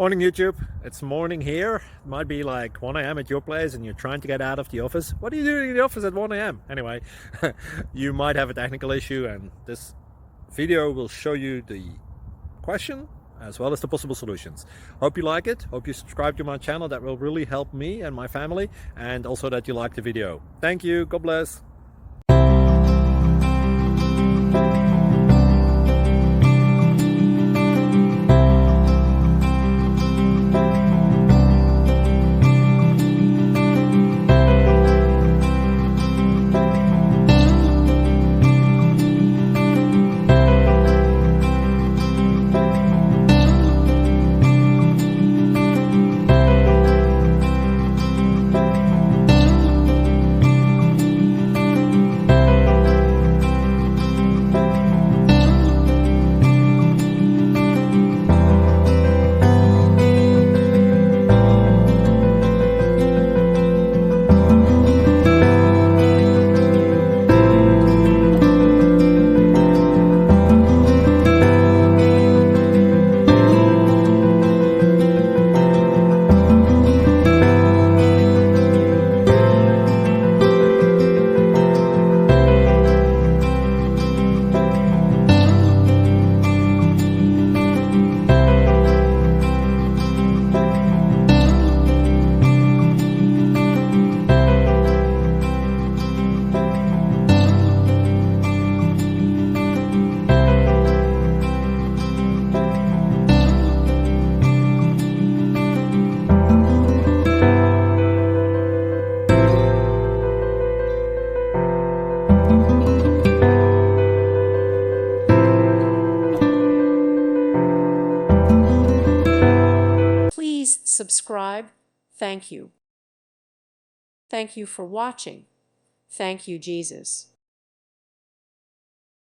Morning YouTube, it's morning here. It might be like 1 a.m. at your place and you're trying to get out of the office. What are you doing in the office at 1 a.m? Anyway, you might have a technical issue and this video will show you the question as well as the possible solutions. Hope you like it, hope you subscribe to my channel. That will really help me and my family, and also that you like the video. Thank you, God bless. Please subscribe. Thank you. Thank you for watching. Thank you, Jesus.